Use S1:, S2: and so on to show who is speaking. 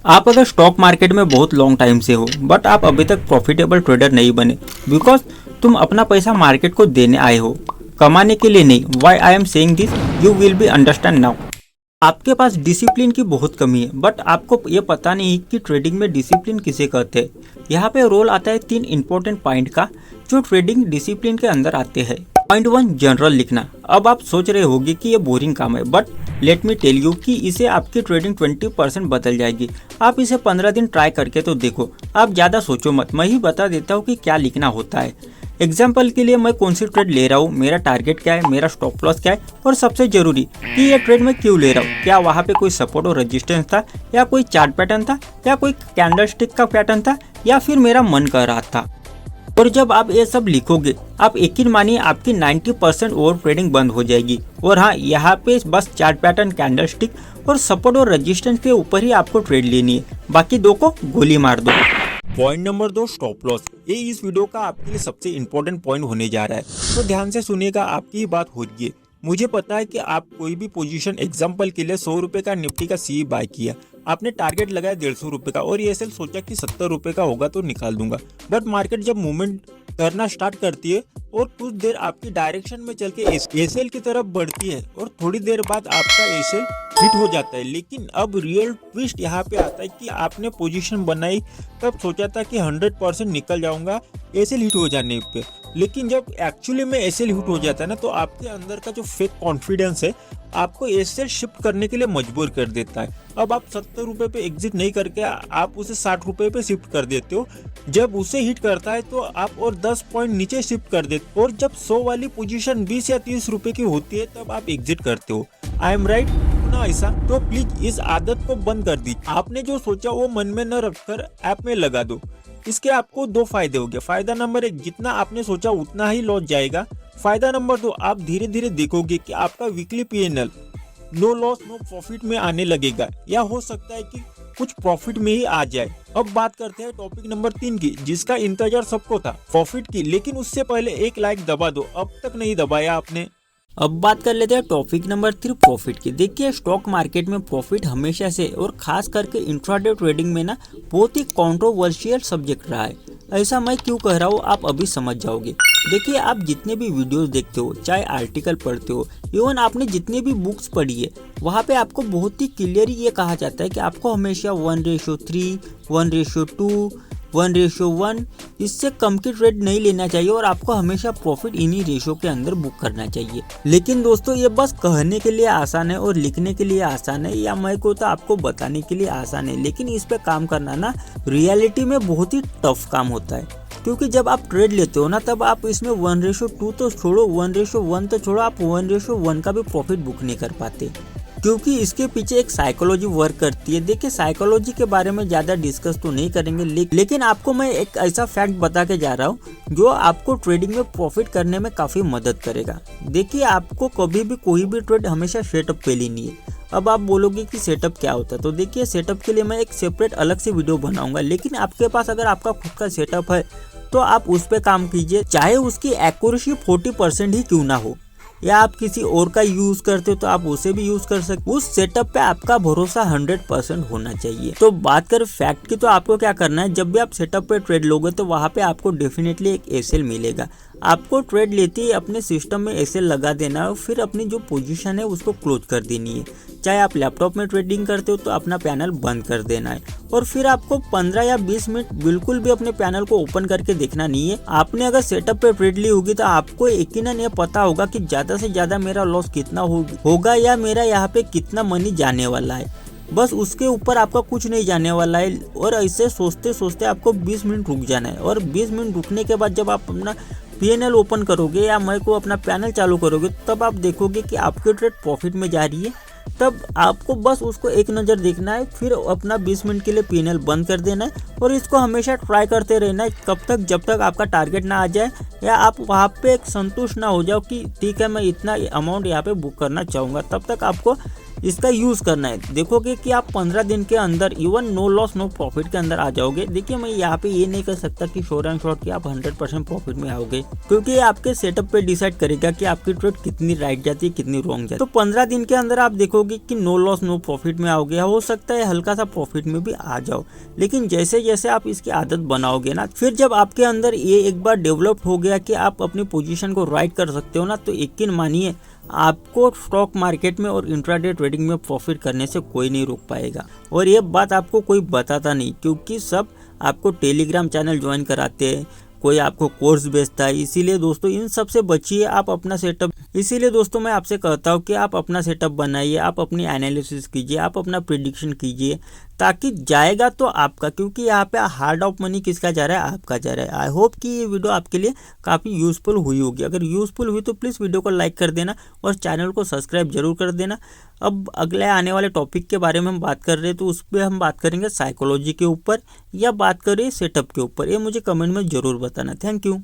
S1: आप अगर stock market में बहुत लॉन्ग टाइम से हो बट आप अभी तक प्रॉफिटेबल ट्रेडर नहीं बने बिकॉज तुम अपना पैसा मार्केट को देने आए हो, कमाने के लिए नहीं। Why I am saying this, you will be understand now. आपके पास डिसिप्लिन की बहुत कमी है बट आपको ये पता नहीं कि ट्रेडिंग में डिसिप्लिन किसे कहते हैं। यहाँ पे रोल आता है 3 इंपॉर्टेंट पॉइंट का जो ट्रेडिंग डिसिप्लिन के अंदर आते हैं। पॉइंट 1, जनरल लिखना। अब आप सोच रहे होंगे कि ये बोरिंग काम है but let me tell you कि इसे आपकी ट्रेडिंग 20% बदल जाएगी। आप इसे 15 दिन ट्राई करके तो देखो। आप ज़्यादा सोचो मत, मैं ही बता देता हूँ कि क्या लिखना होता है। एग्जाम्पल के लिए मैं कौन सी ट्रेड ले रहा हूँ, मेरा टारगेट क्या है, मेरा स्टॉप लॉस क्या है और सबसे जरूरी कि ये ट्रेड मैं क्यों ले रहा हूँ। क्या वहाँ पे कोई सपोर्ट और रेजिस्टेंस था, या कोई चार्ट पैटर्न था, या कोई कैंडलस्टिक का पैटर्न था, या फिर मेरा मन कर रहा था। और जब आप ये सब लिखोगे आप यकीन मानिए आपकी 90% ओवर ट्रेडिंग बंद हो जाएगी। और हाँ, यहाँ पे बस चार्ट पैटर्न, कैंडलस्टिक और सपोर्ट और रेजिस्टेंस के ऊपर ही आपको ट्रेड लेनी है, बाकी 2 को गोली मार दो। Point number 2, stop loss. ये इस वीडियो का आपके लिए सबसे इम्पोर्टेंट पॉइंट होने जा रहा है, तो ध्यान से सुनिएगा, आपकी ही बात हो रही है। मुझे पता है कि आप कोई भी पोजीशन, एग्जांपल के लिए 100 रुपए का निफ्टी का सी बाय किया, आपने टारगेट लगाया 150 रुपए का और ये सोचा कि 70 रुपए का होगा तो निकाल दूंगा। बट मार्केट जब मूवमेंट करना स्टार्ट करती है और कुछ देर आपकी डायरेक्शन में चल के एसएल की तरफ बढ़ती है और थोड़ी देर बाद आपका एसएल हिट हो जाता है। लेकिन अब रियल ट्विस्ट यहाँ पे आता है कि आपने पोजीशन बनाई तब सोचा था कि 100% निकल जाऊंगा एसएल हिट हो जाने पे, लेकिन जब एक्चुअली में एसएल हिट हो जाता है ना, तो आपके अंदर का जो फेक कॉन्फिडेंस है आपको एसएल शिफ्ट करने के लिए मजबूर कर देता है। अब आप 70 रुपए पे एग्जिट नहीं करके आप उसे 60 रुपए पे शिफ्ट कर देते हो। जब उसे हिट करता है तो आप और 10 पॉइंट नीचे शिफ्ट कर देते हो, और जब 100 वाली पोजीशन 20 या 30 रुपए की होती है तब आप एग्जिट करते हो। आई एम राइट ना ऐसा? तो प्लीज इस आदत को बंद कर दीजिए। आपने जो सोचा वो मन में न रखकर ऐप में लगा दो। इसके आपको 2 फायदे होंगे। फायदा नंबर 1, जितना आपने सोचा उतना ही लॉस जाएगा। फायदा नंबर 2, आप धीरे धीरे देखोगे कि आपका weekly PNL no loss no profit में आने लगेगा, या हो सकता है कि कुछ प्रॉफिट में ही आ जाए। अब बात करते हैं टॉपिक नंबर 3 की, जिसका इंतजार सबको था, प्रॉफिट की। लेकिन उससे पहले एक लाइक दबा दो, अब तक नहीं दबाया आपने। अब बात कर लेते हैं टॉपिक नंबर 3, प्रॉफिट की। देखिए, स्टॉक मार्केट में प्रॉफिट हमेशा से और खास करके इंट्राडे ट्रेडिंग में ना बहुत ही कंट्रोवर्शियल सब्जेक्ट रहा है। ऐसा मैं क्यों कह रहा हूँ आप अभी समझ जाओगे। देखिए, आप जितने भी वीडियोस देखते हो, चाहे आर्टिकल पढ़ते हो, इवन आपने जितने भी बुक्स पढ़ी है, वहाँ पे आपको बहुत ही क्लियरली ये कहा जाता है कि आपको हमेशा 1:3, 1:2, 1:1 इससे कम की ट्रेड नहीं लेना चाहिए और आपको हमेशा प्रॉफिट इन्हीं रेशो के अंदर बुक करना चाहिए। लेकिन दोस्तों, ये बस कहने के लिए आसान है और लिखने के लिए आसान है, या मैं को तो आपको बताने के लिए आसान है, लेकिन इस पे काम करना ना रियलिटी में बहुत ही टफ काम होता है। क्योंकि जब आप ट्रेड लेते हो ना, तब आप इसमें 1:2 तो छोड़ो, 1:1 तो छोड़ो, आप 1:1 का भी प्रॉफिट बुक नहीं कर पाते, क्योंकि इसके पीछे एक साइकोलॉजी वर्क करती है। देखिए, साइकोलॉजी के बारे में ज़्यादा डिस्कस तो नहीं करेंगे, लेकिन आपको मैं एक ऐसा फैक्ट बता के जा रहा हूँ जो आपको ट्रेडिंग में प्रॉफिट करने में काफ़ी मदद करेगा। देखिए, आपको कभी भी कोई भी ट्रेड हमेशा सेटअप पे लेनी है। अब आप बोलोगे कि सेटअप क्या होता है, तो देखिए, सेटअप के लिए मैं एक सेपरेट अलग से वीडियो बनाऊंगा। लेकिन आपके पास अगर आपका खुद का सेटअप है तो आप उस पर काम कीजिए, चाहे उसकी एक्यूरेसी 40% ही क्यों ना हो, या आप किसी और का यूज करते हो तो आप उसे भी यूज कर सकते। उस सेटअप पे आपका भरोसा 100% होना चाहिए। तो बात कर फैक्ट की, तो आपको क्या करना है, जब भी आप सेटअप पे ट्रेड लोगे तो वहाँ पे आपको डेफिनेटली एक एसएल मिलेगा। आपको ट्रेड लेते ही अपने सिस्टम में एसएल लगा देना है, फिर अपनी जो पोजीशन है उसको क्लोज कर देनी है। चाहे आप लैपटॉप में ट्रेडिंग करते हो तो अपना पैनल बंद कर देना है, और फिर आपको 15 या 20 मिनट बिल्कुल भी अपने पैनल को ओपन करके देखना नहीं है। आपने अगर सेटअप पे ट्रेड ली होगी तो आपको यकीनन ये पता होगा कि ज्यादा से ज्यादा मेरा लॉस कितना होगा या मेरा यहाँ पे कितना मनी जाने वाला है। बस उसके ऊपर आपका कुछ नहीं जाने वाला है। और ऐसे सोचते सोचते आपको 20 मिनट रुक जाना है, और 20 मिनट रुकने के बाद जब आप अपना पीएनएल ओपन करोगे या मैं को अपना पैनल चालू करोगे, तब आप देखोगे कि आपकी ट्रेड प्रॉफिट में जा रही है। तब आपको बस उसको एक नज़र देखना है, फिर अपना 20 मिनट के लिए पीएनएल बंद कर देना है, और इसको हमेशा ट्राई करते रहना है कब तक, जब तक आपका टारगेट ना आ जाए, या आप वहाँ पे एक संतुष्ट ना हो जाओ कि ठीक है मैं इतना अमाउंट यहाँ पे बुक करना चाहूँगा। तब तक आपको इसका यूज़ करना है। देखोगे कि आप 15 दिन के अंदर even no loss no profit के अंदर आ जाओगे। देखिए मैं यहाँ पे ये नहीं कर सकता कि श्योर एंड श्योर कि आप 100% प्रॉफिट में आओगे, क्योंकि ये आपके सेटअप पे डिसाइड करेगा कि आपकी ट्रेड कितनी राइट जाती है कितनी रॉन्ग जाती है। तो 15 दिन के अंदर आप देखोगे कि नो लॉस नो प्रॉफिट में आओगे, हो सकता है हल्का सा प्रॉफिट में भी आ जाओ। लेकिन जैसे जैसे आप इसकी आदत बनाओगे ना, फिर जब आपके अंदर ये एक बार डेवलप हो गया कि आप अपनी पोजीशन को राइट कर सकते हो ना, तो यकीन मानिए आपको स्टॉक मार्केट में और इंट्राडे ट्रेडिंग में प्रॉफिट करने से कोई नहीं रोक पाएगा। और ये बात आपको कोई बताता नहीं, क्योंकि सब आपको टेलीग्राम चैनल ज्वाइन कराते हैं, कोई आपको कोर्स बेचता है। इसीलिए दोस्तों इन सब से बचिए, आप अपना सेटअप, इसीलिए दोस्तों मैं आपसे कहता हूँ कि आप अपना सेटअप बनाइए, आप अपनी एनालिसिस कीजिए, आप अपना प्रिडिक्शन कीजिए, ताकि जाएगा तो आपका, क्योंकि यहाँ पे हार्ड ऑफ मनी किसका जा रहा है, आपका जा रहा है। आई होप कि ये वीडियो आपके लिए काफ़ी यूजफुल हुई होगी। अगर यूजफुल हुई तो प्लीज़ वीडियो को लाइक कर देना और चैनल को सब्सक्राइब जरूर कर देना। अब अगले आने वाले टॉपिक के बारे में हम बात कर रहे हैं, तो उस पर हम बात करेंगे साइकोलॉजी के ऊपर या बात करें सेटअप के ऊपर, ये मुझे कमेंट में ज़रूर बताना। Thank you.